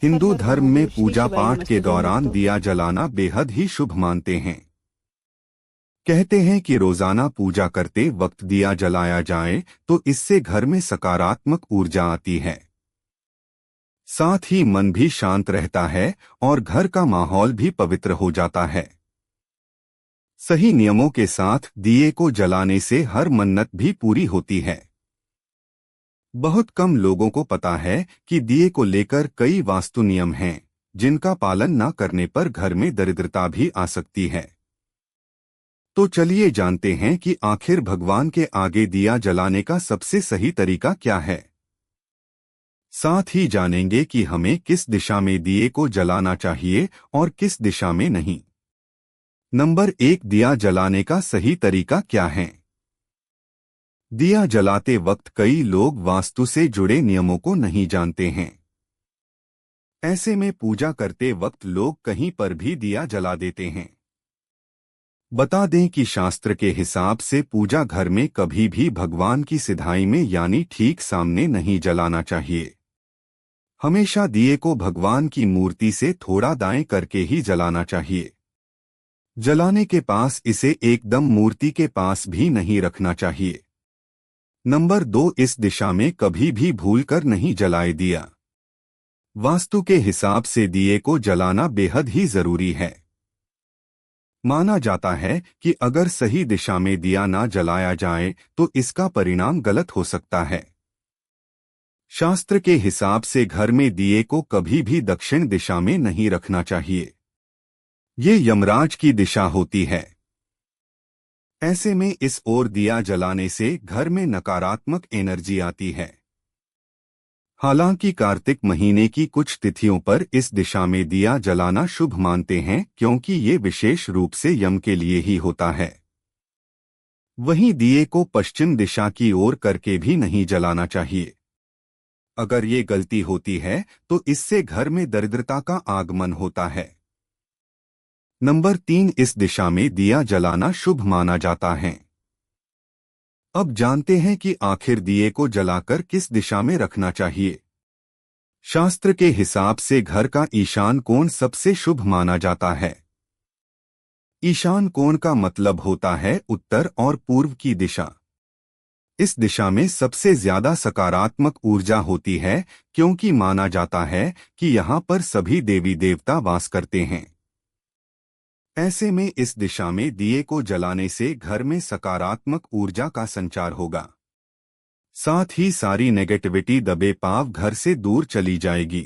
हर हिंदू हर धर्म में महादेव, श्री पूजा शिवाय पाठ के नमस्ते। दौरान दिया जलाना बेहद ही शुभ मानते हैं। कहते हैं कि रोजाना पूजा करते वक्त दिया जलाया जाए तो इससे घर में सकारात्मक ऊर्जा आती है। साथ ही मन भी शांत रहता है और घर का माहौल भी पवित्र हो जाता है। सही नियमों के साथ दिए को जलाने से हर मन्नत भी पूरी होती है। बहुत कम लोगों को पता है कि दिए को लेकर कई वास्तु नियम हैं, जिनका पालन न करने पर घर में दरिद्रता भी आ सकती है। तो चलिए जानते हैं कि आखिर भगवान के आगे दिया जलाने का सबसे सही तरीका क्या है। साथ ही जानेंगे कि हमें किस दिशा में दिए को जलाना चाहिए और किस दिशा में नहीं। नंबर 1, दिया जलाने का सही तरीका क्या है। दिया जलाते वक्त कई लोग वास्तु से जुड़े नियमों को नहीं जानते हैं। ऐसे में पूजा करते वक्त लोग कहीं पर भी दिया जला देते हैं। बता दें कि शास्त्र के हिसाब से पूजा घर में कभी भी भगवान की सिधाई में यानी ठीक सामने नहीं जलाना चाहिए। हमेशा दिए को भगवान की मूर्ति से थोड़ा दाएं करके ही जलाना चाहिए। जलाने के पास इसे एकदम मूर्ति के पास भी नहीं रखना चाहिए। नंबर 2, इस दिशा में कभी भी भूलकर नहीं जलाए दिया। वास्तु के हिसाब से दिए को जलाना बेहद ही जरूरी है। माना जाता है कि अगर सही दिशा में दिया ना जलाया जाए तो इसका परिणाम गलत हो सकता है। शास्त्र के हिसाब से घर में दिए को कभी भी दक्षिण दिशा में नहीं रखना चाहिए। ये यमराज की दिशा होती है। ऐसे में इस ओर दिया जलाने से घर में नकारात्मक एनर्जी आती है। हालांकि कार्तिक महीने की कुछ तिथियों पर इस दिशा में दिया जलाना शुभ मानते हैं, क्योंकि ये विशेष रूप से यम के लिए ही होता है। वहीं दिए को पश्चिम दिशा की ओर करके भी नहीं जलाना चाहिए। अगर ये गलती होती है तो इससे घर में दरिद्रता का आगमन होता है। नंबर 3, इस दिशा में दिया जलाना शुभ माना जाता है। अब जानते हैं कि आखिर दिए को जलाकर किस दिशा में रखना चाहिए। शास्त्र के हिसाब से घर का ईशान कोण सबसे शुभ माना जाता है। ईशान कोण का मतलब होता है उत्तर और पूर्व की दिशा। इस दिशा में सबसे ज्यादा सकारात्मक ऊर्जा होती है, क्योंकि माना जाता है कि यहाँ पर सभी देवी देवता वास करते हैं। ऐसे में इस दिशा में दिए को जलाने से घर में सकारात्मक ऊर्जा का संचार होगा। साथ ही सारी नेगेटिविटी दबे पाव घर से दूर चली जाएगी।